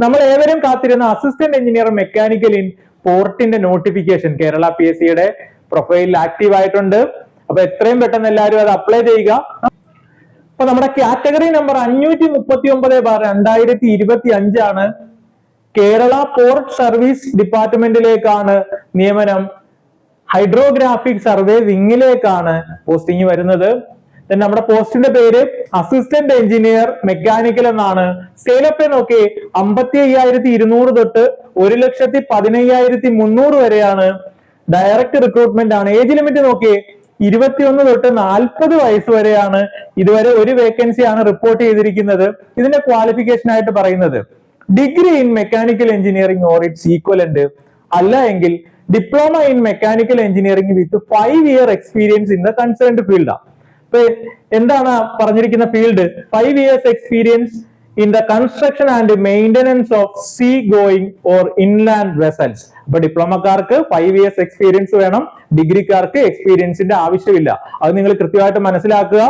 നമ്മൾ ഏവരും കാത്തിരുന്ന അസിസ്റ്റന്റ് എഞ്ചിനീയർ മെക്കാനിക്കൽ ഇൻ പോർട്ടിന്റെ നോട്ടിഫിക്കേഷൻ കേരള PSC പ്രൊഫൈലിൽ ആക്റ്റീവ് ആയിട്ടുണ്ട്. അപ്പൊ എത്രയും പെട്ടെന്ന് എല്ലാവരും അത് അപ്ലൈ ചെയ്യുക. അപ്പൊ നമ്മുടെ കാറ്റഗറി നമ്പർ 539/2025 ആണ്. കേരള പോർട്ട് സർവീസ് ഡിപ്പാർട്ട്മെന്റിലേക്കാണ് നിയമനം. ഹൈഡ്രോഗ്രാഫിക് സർവേ വിങ്ങിലേക്കാണ് പോസ്റ്റിംഗ് വരുന്നത്. നമ്മുടെ പോസ്റ്റിന്റെ പേര് അസിസ്റ്റന്റ് എഞ്ചിനീയർ മെക്കാനിക്കൽ എന്നാണ്. സ്കെയിലപ്പ് നോക്കി 55,200 തൊട്ട് 1,15,300 വരെയാണ്. ഡയറക്റ്റ് റിക്രൂട്ട്മെന്റ് ആണ്. ഏജ് ലിമിറ്റ് നോക്കി 21 തൊട്ട് 40 വയസ്സ് വരെയാണ്. ഇതുവരെ ഒരു വേക്കൻസി ആണ് റിപ്പോർട്ട് ചെയ്തിരിക്കുന്നത്. ഇതിന്റെ ക്വാളിഫിക്കേഷൻ ആയിട്ട് പറയുന്നത് degree in mechanical engineering or it's equivalent, അല്ല എങ്കിൽ diploma in mechanical engineering with 5 year experience in the concerned field. അപ്പൊ എന്താണ് പറഞ്ഞിരിക്കുന്ന field? 5 years experience in the construction and maintenance of sea going or inland vessels. അപ്പൊ ഡിപ്ലോമക്കാർക്ക് 5 years experience വേണം, ഡിഗ്രിക്കാർക്ക് എക്സ്പീരിയൻസിന്റെ ആവശ്യമില്ല. അത് നിങ്ങൾ കൃത്യമായിട്ട് മനസ്സിലാക്കുക.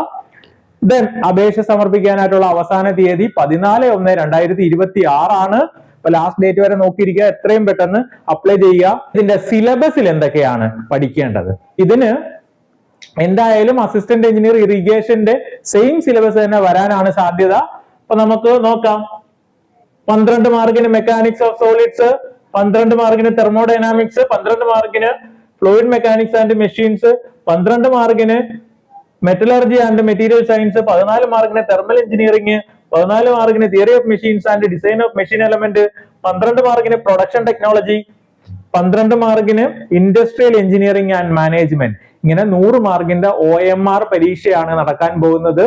ദെൻ അപേക്ഷ സമർപ്പിക്കാനായിട്ടുള്ള അവസാന തീയതി 14/1/2026 ആണ്. അപ്പൊ ലാസ്റ്റ് ഡേറ്റ് വരെ നോക്കിയിരിക്കുക, എത്രയും പെട്ടെന്ന് അപ്ലൈ ചെയ്യുക. ഇതിന്റെ സിലബസിൽ എന്തൊക്കെയാണ് പഠിക്കേണ്ടത്? ഇതിന് എന്തായാലും അസിസ്റ്റന്റ് എഞ്ചിനീയർ ഇറിഗേഷന്റെ സെയിം സിലബസ് തന്നെ വരാനാണ് സാധ്യത. അപ്പൊ നമുക്ക് നോക്കാം. 12 മാർക്കിന് മെക്കാനിക്സ് ഓഫ് സോളിഡ്സ്, 12 മാർക്കിന് തെർമോഡൈനാമിക്സ്, 12 മാർക്കിന് ഫ്ലൂയിഡ് മെക്കാനിക്സ് ആൻഡ് മെഷീൻസ്, 12 മാർക്കിന് മെറ്റലർജി ആൻഡ് മെറ്റീരിയൽ സയൻസ്, 14 മാർക്കിന് തെർമൽ എഞ്ചിനീയറിംഗ്, 14 മാർക്കിന് theory of machines and design of machine element, 12 മാർക്കിന് പ്രൊഡക്ഷൻ ടെക്നോളജി, 12 മാർക്കിന് ഇൻഡസ്ട്രിയൽ എഞ്ചിനീയറിംഗ് ആൻഡ് മാനേജ്മെന്റ്. ഇങ്ങനെ 100 മാർക്കിന്റെ OMR പരീക്ഷയാണ് നടക്കാൻ പോകുന്നത്.